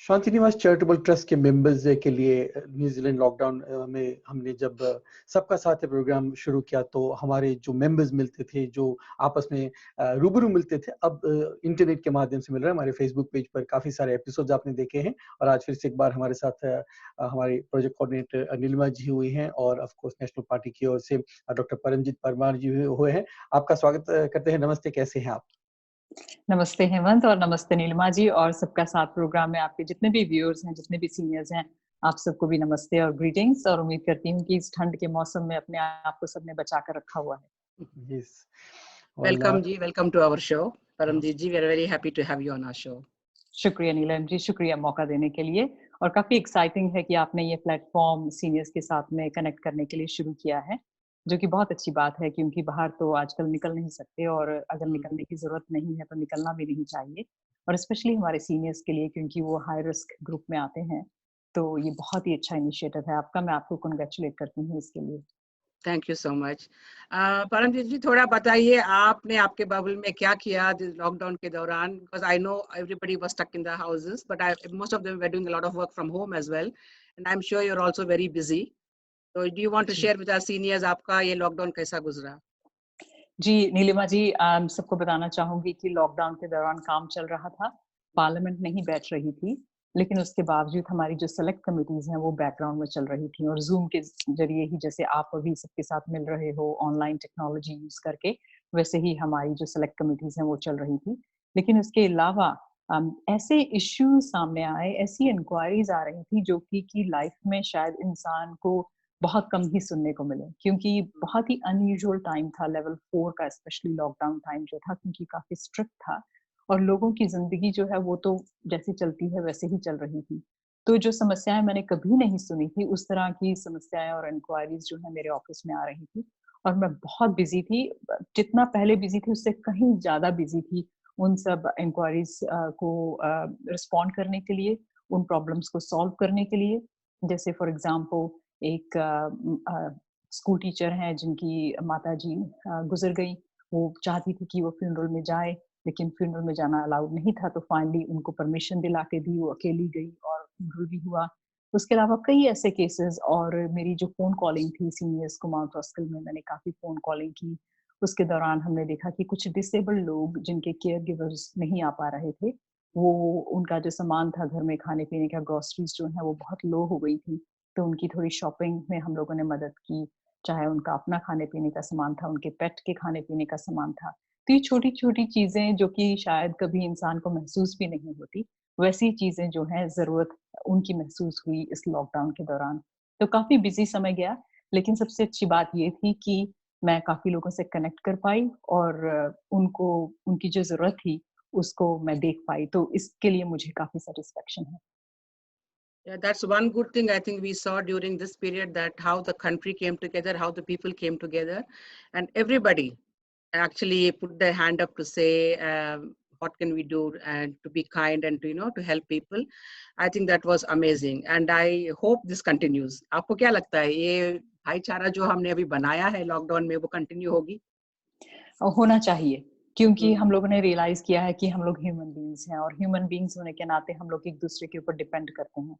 शांतिनिवास charitable trust के members के लिए न्यूजीलैंड लॉकडाउन में हमने जब सबका साथ है प्रोग्राम शुरू किया तो हमारे जो मेंबर्स मिलते थे, जो आपस में रूबरू मिलते थे, अब इंटरनेट के माध्यम से मिल रहा है। हमारे फेसबुक पेज पर काफ़ी सारे एपिसोड्स आपने देखे हैं और आज फिर से एक बार हमारे साथ हमारे प्रोजेक्ट कोऑर्डिनेटर नीलिमा जी हुई हैं और ऑफ कोर्स नेशनल पार्टी की ओर से डॉक्टर परमजीत परमार जी हुए हैं। आपका स्वागत करते हैं। नमस्ते, कैसे हैं आप? नमस्ते हेमंत और नमस्ते नीलिमा जी और सबका साथ प्रोग्राम में आपके जितने भी व्यूअर्स हैं, जितने भी सीनियर्स हैं, आप सबको भी नमस्ते और ग्रीटिंग्स और उम्मीद करती हूँ कि इस ठंड के मौसम में अपने आप को सबने बचा कर रखा हुआ है। Yes. Welcome ji, welcome to our show. हाँ। Paramjit ji, we are very happy to have you on our show. शुक्रिया नीलम जी, शुक्रिया मौका देने के लिए और काफ़ी एक्साइटिंग है कि आपने ये प्लेटफ़ॉर्म सीनियर्स के साथ में कनेक्ट करने के लिए शुरू किया है, जो कि बहुत अच्छी बात है क्योंकि बाहर तो आजकल निकल नहीं सकते और अगर निकलने की ज़रूरत नहीं है तो निकलना भी नहीं चाहिए और स्पेशली हमारे सीनियर्स के लिए क्योंकि वो हाई रिस्क ग्रुप में आते हैं, तो ये बहुत ही अच्छा इनिशिएटिव है आपका, मैं आपको कांग्रेचुलेट करती हूँ इसके लिए। Thank you so much. Paramjit ji, थोड़ा बताइए आपने आपके बबल में क्या किया लॉकडाउन के दौरान? Because I know everybody was stuck in the houses, but most of them were doing a lot of work from home as well, and I'm sure you're also very busy. So do you want to share with our seniors आपका ये lockdown कैसा गुजरा? जी, नीलिमा जी सबको बताना चाहूँगी कि lockdown के दौरान काम चल रहा था, पार्लियामेंट नहीं बैठ रही थी, लेकिन उसके बावजूद हमारी जो सेलेक्ट कमिटीज़ हैं वो बैकग्राउंड में चल रही थी और ज़ूम के ज़रिए ही जैसे आप अभी सबके साथ मिल रहे हो ऑनलाइन टेक्नोलॉजी यूज़ करके, वैसे ही हमारी जो सेलेक्ट कमिटीज़ हैं वो चल रही थी। लेकिन उसके अलावा ऐसे इश्यूज़ सामने आए, ऐसी इंक्वायरीज़ आ रही थी जो कि लाइफ़ में शायद इंसान को बहुत कम ही सुनने को मिले क्योंकि बहुत ही अनयूजुअल टाइम था लेवल 4 का स्पेशली लॉकडाउन टाइम जो था क्योंकि काफ़ी स्ट्रिक्ट था और लोगों की ज़िंदगी जो है वो तो जैसे चलती है वैसे ही चल रही थी। तो जो समस्याएँ मैंने कभी नहीं सुनी थी, उस तरह की समस्याएँ और इंक्वायरीज़ जो है मेरे ऑफ़िस में आ रही थी और मैं बहुत बिज़ी थी। जितना पहले बिज़ी थी उससे कहीं ज़्यादा बिज़ी थी उन सब इंक्वायरीज़ को रिस्पॉन्ड करने के लिए, उन प्रॉब्लम्स को सॉल्व करने के लिए। जैसे फॉर एग्ज़ाम्पल एक स्कूल टीचर हैं जिनकी माताजी गुज़र गई। वो चाहती थी कि वो फ्यूनरल में जाए, लेकिन फ्यूनरल में जाना अलाउड नहीं था, तो फाइनली उनको परमिशन दिला के दी, वो अकेली गई और फ्यूनरल भी हुआ। उसके अलावा कई ऐसे केसेज़ और मेरी जो फ़ोन कॉलिंग थी सीनियर्स को माउंट रॉस्कल में मैंने काफ़ी फ़ोन कॉलिंग की। उसके दौरान हमने देखा कि कुछ डिसेबल्ड लोग जिनके केयर गिवर्स नहीं आ पा रहे थे, वो उनका जो सामान था घर में खाने-पीने का ग्रोसरीज़ जो है वो बहुत लो हो गई थी। तो उनकी थोड़ी शॉपिंग में हम लोगों ने मदद की, चाहे उनका अपना खाने-पीने का सामान था, उनके पेट के खाने-पीने का सामान था। तो ये छोटी-छोटी चीज़ें जो कि शायद कभी इंसान को महसूस भी नहीं होती, वैसी चीज़ें जो हैं ज़रूरत उनकी महसूस हुई इस लॉकडाउन के दौरान। तो काफ़ी बिज़ी समय गया, लेकिन सबसे अच्छी बात ये थी कि मैं काफ़ी लोगों से कनेक्ट कर पाई और उनको उनकी जो ज़रूरत थी, उसको मैं देख पाई। तो इसके लिए मुझे काफ़ी सैटिस्फैक्शन है। Yeah, that's one good thing I think we saw during this period, that how the country came together, how the people came together, and everybody actually put their hand up to say, what can we do and to be kind and to, to help people. I think that was amazing and I hope this continues. आपको क्या लगता है ये भाईचारा जो हमने अभी बनाया है लॉकडाउन में वो कंटिन्यू होगी? होना चाहिए क्योंकि हम लोगों ने रियलाइज किया है कि हम लोग ह्यूमन बीइंग्स हैं और ह्यूमन बीइंग्स होने के नाते हम लोग एक दूसरे के ऊपर डिपेंड करते हैं।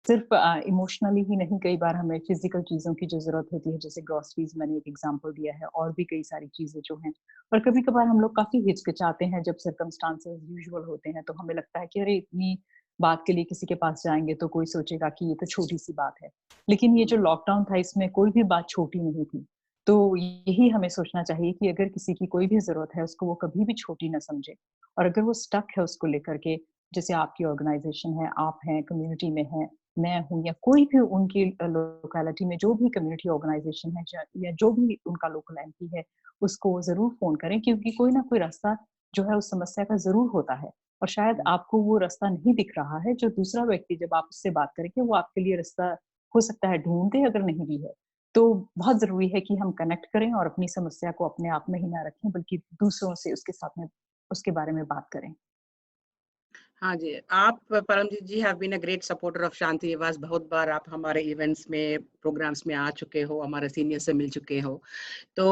सिर्फ इमोशनली ही नहीं, कई बार हमें फिजिकल चीज़ों की जो ज़रूरत होती है, जैसे ग्रोसरीज मैंने एक एग्जांपल दिया है और भी कई सारी चीज़ें जो हैं। और कभी-कभार हम लोग काफ़ी हिचकिचाते हैं जब सर्कमस्टांसेस यूजुअल होते हैं, तो हमें लगता है कि अरे इतनी बात के लिए किसी के पास जाएँगे तो कोई सोचेगा कि ये तो छोटी-सी बात है। लेकिन ये जो लॉकडाउन था इसमें कोई भी बात छोटी नहीं थी। तो यही हमें सोचना चाहिए कि अगर किसी की कोई भी ज़रूरत है, उसको वो कभी भी छोटी ना समझे और अगर वो स्टक है उसको लेकर के, जैसे आपकी ऑर्गेनाइज़ेशन है, आप हैं, कम्युनिटी में हैं, मैं हूँ या कोई भी उनकी लोकेलिटी में जो भी कम्युनिटी ऑर्गेनाइज़ेशन है या जो भी उनका लोकल एमपी है, उसको ज़रूर फ़ोन करें क्योंकि कोई ना कोई रास्ता जो है उस समस्या का ज़रूर होता है और शायद आपको वो रास्ता नहीं दिख रहा है, जो दूसरा व्यक्ति जब आप उससे बात करेंगे, वो आपके लिए रास्ता हो सकता है ढूँढ दे अगर नहीं भी है। तो बहुत ज़रूरी है कि हम कनेक्ट करें और अपनी समस्या को अपने आप में ही ना रखें, बल्कि दूसरों से उसके साथ में उसके बारे में बात करें। हाँ जी, आप Paramjit ji have been a great supporter of Shanti Niwas. बहुत बार आप हमारे इवेंट्स में, प्रोग्राम्स में आ चुके हो, हमारे सीनियर से मिल चुके हो। तो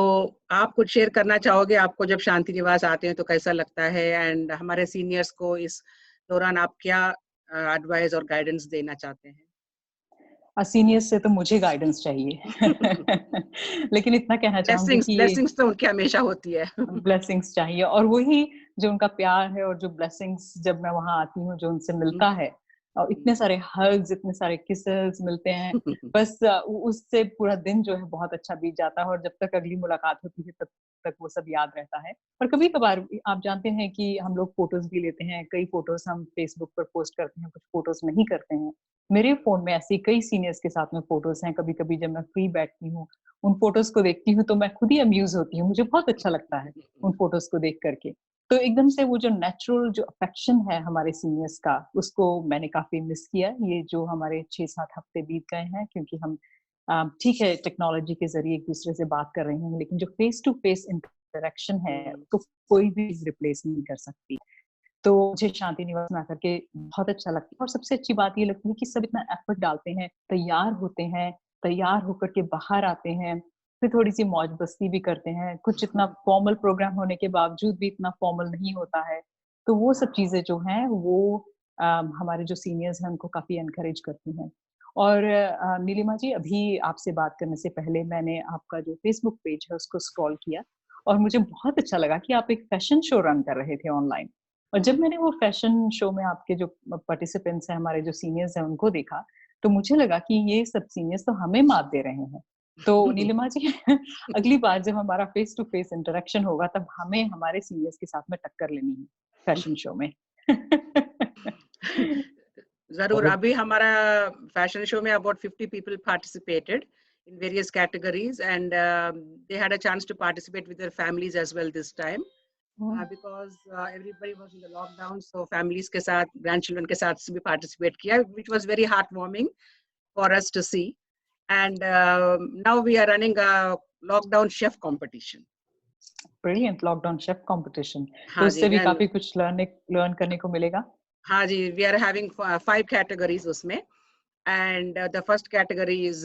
आप कुछ शेयर करना चाहोगे, आपको जब शांति निवास आते हैं तो कैसा लगता है? एंड हमारे सीनियर्स को इस दौरान आप क्या एडवाइस और गाइडेंस देना चाहते हैं? सीनियर्स से तो मुझे गाइडेंस चाहिए लेकिन इतना कहना चाहूंगी ब्लेसिंग्स कि ये ब्लेसिंग्स तो उनकी हमेशा होती है। ब्लेसिंग्स चाहिए, और वही जो उनका प्यार है और जो ब्लेसिंग्स जब मैं वहां आती हूँ जो उनसे मिलता है, और इतने सारे हग्स, इतने सारे किसेस मिलते हैं, बस उससे पूरा दिन जो है बहुत अच्छा बीत जाता है, और जब तक अगली मुलाकात होती है तब तक वो सब याद रहता है। और कभी कभार आप जानते हैं कि हम लोग फोटोज भी लेते हैं, कई फोटोज हम फेसबुक पर पोस्ट करते हैं, कुछ फोटोज नहीं करते हैं। मेरे फोन में ऐसी कई सीनियर्स के साथ में फोटोज हैं, कभी कभी जब मैं फ्री बैठती हूँ उन फोटोज को देखती हूँ तो मैं खुद ही अम्यूज होती हूँ, मुझे बहुत अच्छा लगता है उन फोटोज को देख करके। तो एकदम से वो जो नेचुरल जो अफेक्शन है हमारे सीनियर्स का, उसको मैंने काफी मिस किया। ये जो हमारे 6-7 हफ्ते बीत गए हैं, क्योंकि हम ठीक है टेक्नोलॉजी के जरिए एक दूसरे से बात कर रहे हैं, लेकिन जो फेस टू फेस इंटरेक्शन है तो कोई भी रिप्लेस नहीं कर सकती। तो मुझे शांति निवास में आकर के बहुत अच्छा लगता है, और सबसे अच्छी बात ये लगती है कि सब इतना एफर्ट डालते हैं, तैयार होते हैं, तैयार होकर के बाहर आते हैं, फिर थोड़ी-सी मौज-मस्ती भी करते हैं। कुछ इतना फॉर्मल प्रोग्राम होने के बावजूद भी इतना फॉर्मल नहीं होता है। तो वो सब चीज़ें जो हैं वो हमारे जो सीनियर्स हैं उनको काफ़ी एनकरेज करती हैं। और नीलिमा जी, अभी आपसे बात करने से पहले मैंने आपका जो फेसबुक पेज है उसको स्क्रॉल किया, और मुझे बहुत अच्छा लगा कि आप एक फैशन शो रन कर रहे थे ऑनलाइन। और जब मैंने वो फैशन शो में आपके जो पार्टिसिपेंट्स हैं, हमारे जो सीनियर्स हैं उनको देखा, तो मुझे लगा कि ये सब सीनियर्स तो हमें मात दे रहे हैं। तो नीलिमा जी अगली बार जब हमारा फेस टू फेस इंटरेक्शन होगा तब हमें हमारे सीनियर्स के साथ में टक्कर लेनी है फैशन शो में। ज़रूर, बहुत अभी हमारा फैशन शो में about 50 people participated in various categories, and they had a chance to participate with their families as well this time. Because everybody was in the lockdown, so families के साथ, grandchildren के साथ भी participate किया, which was very heartwarming for us to see. And now we are running a lockdown chef competition. Brilliant, lockdown chef competition. तो हाँ जी, उससे भी काफी कुछ लर्न करने को मिलेगा। हाँ जी, we are having 5 categories उसमें, and the first category is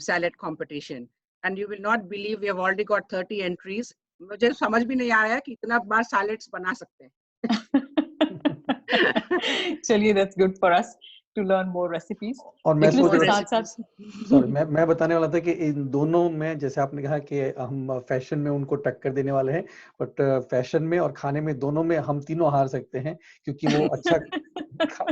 salad competition, and you will not believe we have already got 30 entries. मुझे समझ भी नहीं आया कि इतना बार salads बना सकते हैं। चलिए, that's good for us to learn more recipes. और मैं लेकिन सोच इसके रहा साथ था, साथ सॉरी, मैं बताने वाला था कि इन दोनों में, जैसे आपने कहा कि हम फैशन में उनको टक्कर देने वाले हैं, बट फैशन में और खाने में, दोनों में हम तीनों हार सकते हैं, क्योंकि वो अच्छा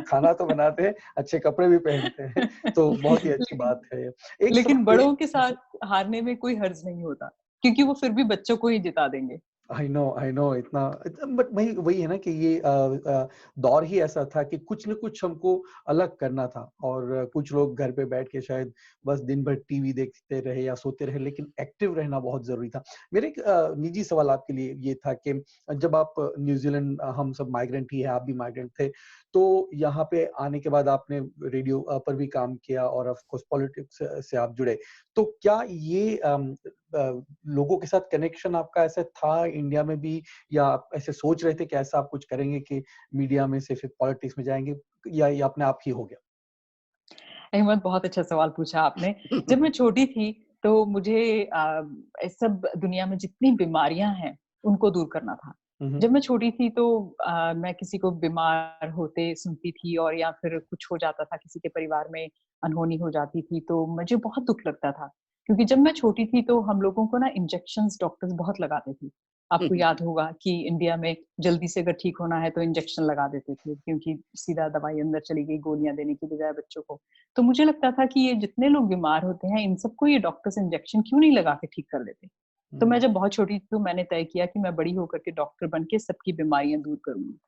खाना तो बनाते हैं, अच्छे कपड़े भी पहनते हैं, तो बहुत ही अच्छी लेकिन बात है। एक लेकिन सवाल ये, बड़ों के साथ हारने में कोई हर्ज नहीं होता, क्योंकि वो फिर भी बच्चों को ही जिता देंगे। आई नो इतना, बट वही वही है ना कि ये दौर ही ऐसा था कि कुछ न कुछ हमको अलग करना था, और कुछ लोग घर पे बैठ के शायद बस दिन भर टीवी देखते रहे या सोते रहे, लेकिन एक्टिव रहना बहुत जरूरी था। मेरे एक निजी सवाल आपके लिए ये था कि जब आप न्यूजीलैंड, हम सब माइग्रेंट ही है, आप भी माइग्रेंट थे, तो यहाँ पे आने के बाद आपने रेडियो पर भी काम किया, और ऑफ कोर्स पॉलिटिक्स से आप जुड़े, तो क्या ये लोगों के साथ कनेक्शन आपका ऐसा था इंडिया में भी, या आप ऐसे सोच रहे थे कि ऐसा आप कुछ करेंगे कि मीडिया में से फिर पॉलिटिक्स में जाएंगे, या ये अपने आप ही हो गया? अहमद, बहुत अच्छा सवाल पूछा आपने। जब मैं छोटी थी तो मुझे सब दुनिया में जितनी बीमारियां हैं उनको दूर करना था। हम्म, जब मैं छोटी थी तो मैं किसी को बीमार होते सुनती थी, और या फिर कुछ हो जाता था, किसी के परिवार में अनहोनी हो जाती थी, तो मुझे बहुत दुख लगता था। क्योंकि जब मैं छोटी थी तो हम लोगों को ना इंजेक्शंस डॉक्टर्स बहुत लगाते थे। आपको याद होगा कि इंडिया में जल्दी से अगर ठीक होना है तो इंजेक्शन लगा देते थे, क्योंकि सीधा दवाई अंदर चली गई, गोलियां देने की बजाय बच्चों को। तो मुझे लगता था कि ये जितने लोग बीमार होते हैं, इन सबको ये डॉक्टर्स इंजेक्शन क्यों नहीं लगा के ठीक कर देते। तो मैं हम्म, जब बहुत छोटी थी तो मैंने तय किया कि मैं बड़ी होकर के डॉक्टर बन के सबकी बीमारियां दूर करूंगी।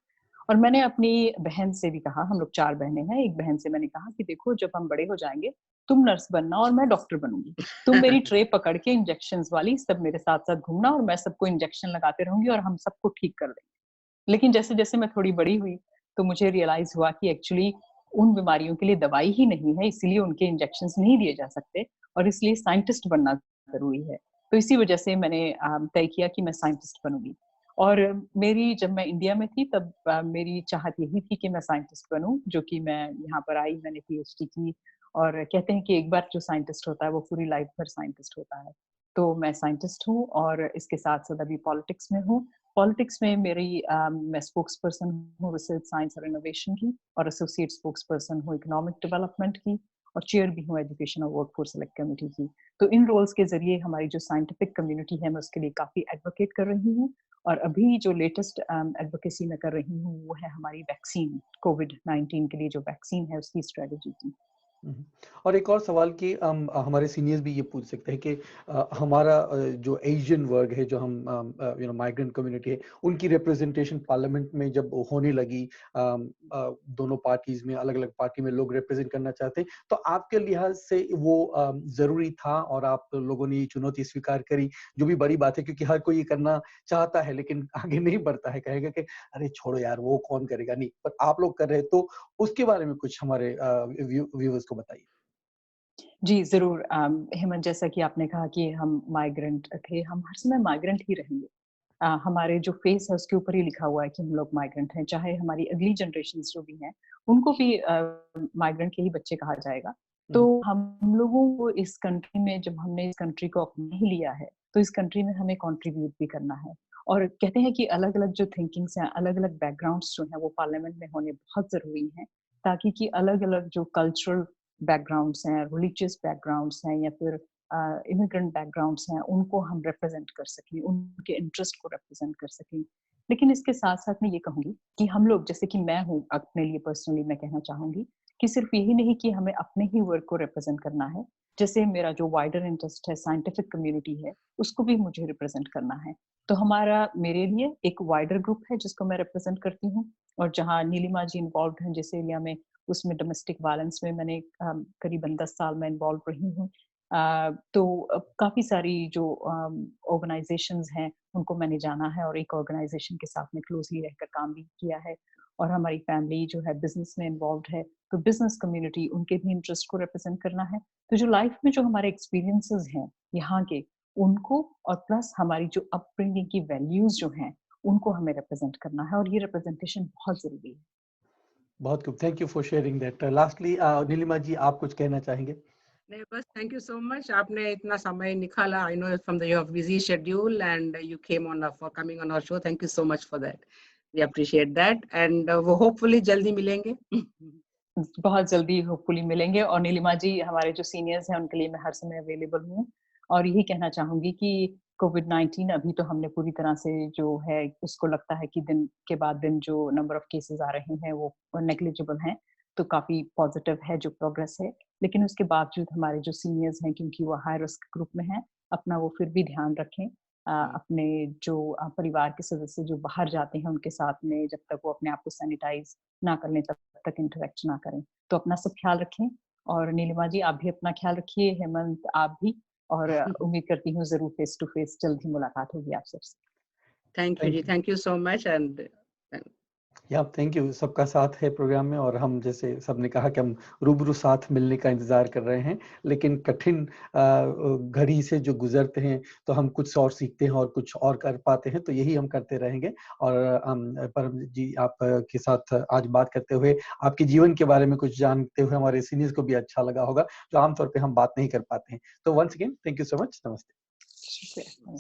और मैंने अपनी बहन से भी कहा, हम लोग 4 बहनें हैं, एक बहन से मैंने कहा कि देखो, जब हम बड़े हो जाएंगे तुम नर्स बनना और मैं डॉक्टर बनूंगी। तुम मेरी ट्रे पकड़ के इंजेक्शंस वाली सब मेरे साथ साथ घूमना, और मैं सबको इंजेक्शन लगाते रहूंगी और हम सबको ठीक कर देंगे। लेकिन जैसे जैसे मैं थोड़ी बड़ी हुई तो मुझे रियलाइज हुआ कि एक्चुअली उन बीमारियों के लिए दवाई ही नहीं है, इसलिए उनके इंजेक्शंस नहीं दिए जा सकते, और इसलिए साइंटिस्ट बनना जरूरी है। तो इसी वजह से मैंने तय किया कि मैं साइंटिस्ट बनूंगी। और मेरी जब मैं इंडिया में थी तब मेरी चाहत यही थी कि मैं साइंटिस्ट बनूं, जो कि मैं यहाँ पर आई, मैंने पीएचडी की। और कहते हैं कि एक बार जो साइंटिस्ट होता है वो पूरी लाइफ भर साइंटिस्ट होता है। तो मैं साइंटिस्ट हूँ, और इसके साथ साथ अभी पॉलिटिक्स में हूँ। पॉलिटिक्स में मैं स्पोक्स पर्सन हूँ रिसर्च साइंस और इनोवेशन की, और एसोसिएट स्पोक्स पर्सन हूँ इकोनॉमिक डेवलपमेंट की, और चेयर भी हूँ एजुकेशन और वर्कफोर्स सेलेक्ट कमेटी की। तो इन रोल्स के जरिए हमारी जो साइंटिफिक कम्युनिटी है मैं उसके लिए काफ़ी एडवोकेट कर रही हूँ। और अभी जो लेटेस्ट एडवोकेसी मैं कर रही हूँ वो है हमारी वैक्सीन, कोविड-19 के लिए जो वैक्सीन है उसकी स्ट्रेटजी की। और एक और सवाल कि हमारे सीनियर्स भी ये पूछ सकते हैं कि हमारा जो एशियन वर्ग है, जो हम माइग्रेंट कम्युनिटी है, उनकी रिप्रेजेंटेशन पार्लियामेंट में जब होने लगी, दोनों पार्टीज में, अलग अलग पार्टी में लोग रिप्रेजेंट करना चाहते हैं, तो आपके लिहाज से वो जरूरी था और आप लोगों ने ये चुनौती स्वीकार करी, जो भी बड़ी बात है, क्योंकि हर कोई ये करना चाहता है लेकिन आगे नहीं बढ़ता है, कहेगा कि अरे छोड़ो यार, वो कौन करेगा, नहीं, पर आप लोग कर रहे हैं, तो उसके बारे में कुछ हमारे व्यूअर्स को बताइए। जी, ज़रूर। हेमंत, जैसा कि आपने कहा कि हम माइग्रेंट थे, हम हर समय माइग्रेंट ही रहेंगे। हमारे जो फेस है उसके ऊपर ही लिखा हुआ है कि हम लोग माइग्रेंट हैं, चाहे हमारी अगली जनरेशंस जो भी हैं, उनको भी माइग्रेंट के ही बच्चे कहा जाएगा। तो हम लोगों को इस कंट्री में, जब हमने इस कंट्री को अपना ही लिया है, तो इस कंट्री में हमें कंट्रीब्यूट भी करना है। और कहते हैं कि अलग-अलग जो थिंकिंग्स हैं, अलग-अलग बैकग्राउंड्स जो हैं, वो पार्लियामेंट में होने बहुत ज़रूरी हैं, ताकि कि अलग-अलग जो कल्चरल बैकग्राउंड्स हैं, रिलीजियस बैकग्राउंड्स हैं, या फिर इमिग्रेंट बैकग्राउंड्स हैं, उनको हम रिप्रेजेंट कर सकें, उनके इंटरेस्ट को रिप्रेजेंट कर सकें। लेकिन इसके साथ-साथ मैं ये कहूँगी कि हम लोग, जैसे कि मैं हूँ, अपने लिए पर्सनली मैं कहना चाहूँगी कि सिर्फ यही नहीं कि हमें अपने ही वर्क को रिप्रेजेंट करना है, जैसे मेरा जो वाइडर इंटरेस्ट है, साइंटिफिक कम्युनिटी है, उसको भी मुझे रिप्रेजेंट करना है। तो मेरे लिए एक वाइडर ग्रुप है जिसको मैं रिप्रेजेंट करती हूँ, और जहाँ नीलिमा जी इन्वॉल्व्ड हैं जिस एरिया में, उसमें डोमेस्टिक वायलेंस में मैंने करीबन 10 साल मैं इन्वॉल्व रही हूँ। तो काफ़ी सारी जो ऑर्गेनाइज़ेशंस हैं, उनको मैंने जाना है, और एक ऑर्गेनाइज़ेशन के साथ में क्लोज़ली रहकर काम भी किया है। और हमारी फैमिली जो है बिज़नेस में इन्वॉल्व्ड है, तो बिज़नेस कम्युनिटी, उनके भी इंटरेस्ट को रिप्रेज़ेंट करना है। तो जो लाइफ़ में जो हमारे एक्सपीरियंसेस हैं यहाँ के, उनको, और प्लस हमारी जो अपब्रिंगिंग की वैल्यूज़ जो हैं, उनको हमें रिप्रेज़ेंट करना है, और ये रिप्रेज़ेंटेशन बहुत ज़रूरी है। बहुत खूब, thank you for sharing that. Lastly Neelima ji, आप कुछ कहना चाहेंगे? नहीं, बस थैंक यू सो मच, आपने इतना समय निकाला। I know from the your busy schedule and you came on for coming on our show. Thank you so much for that, we appreciate that, and वो होपफुली जल्दी मिलेंगे। बहुत जल्दी hopefully मिलेंगे, और नीलिमा जी हमारे जो सीनियर्स हैं उनके लिए मैं हर समय अवेलेबल हूँ। और यही कहना चाहूँगी कि कोविड-19 अभी तो हमने पूरी तरह से जो है उसको लगता है कि दिन के बाद दिन जो नंबर ऑफ केसेस आ रहे हैं वो नेग्लिजिबल हैं, तो काफ़ी पॉजिटिव है जो प्रोग्रेस है। लेकिन उसके बावजूद हमारे जो सीनियर्स हैं, क्योंकि वो हाई रिस्क ग्रुप में हैं, अपना वो फिर भी ध्यान रखें। अपने जो परिवार के सदस्य जो बाहर जाते हैं उनके साथ में जब तक वो अपने आप को सैनिटाइज़ ना कर लें तब तक इंटरैक्ट ना करें। तो अपना सब ख्याल रखें, और नीलिमा जी आप भी अपना ख्याल रखिए, हेमंत आप भी, और उम्मीद करती हूँ ज़रूर फेस टू फेस जल्द ही मुलाकात होगी आप सबसे। थैंक यू जी, thank you. Thank you so much, and yeah thank you, सबका साथ है प्रोग्राम में, और हम जैसे सबने कहा कि हम रूबरू साथ मिलने का इंतजार कर रहे हैं, लेकिन कठिन घड़ी से जो गुजरते हैं तो हम कुछ और सीखते हैं और कुछ और कर पाते हैं, तो यही हम करते रहेंगे। और परम जी, आप के साथ आज बात करते हुए, आपके जीवन के बारे में कुछ जानते हुए हमारे सीनियर्स को भी अच्छा लगा होगा, जो आमतौर पे हम बात नहीं कर पाते हैं। तो once again thank you so much, नमस्ते। शुक्रिया।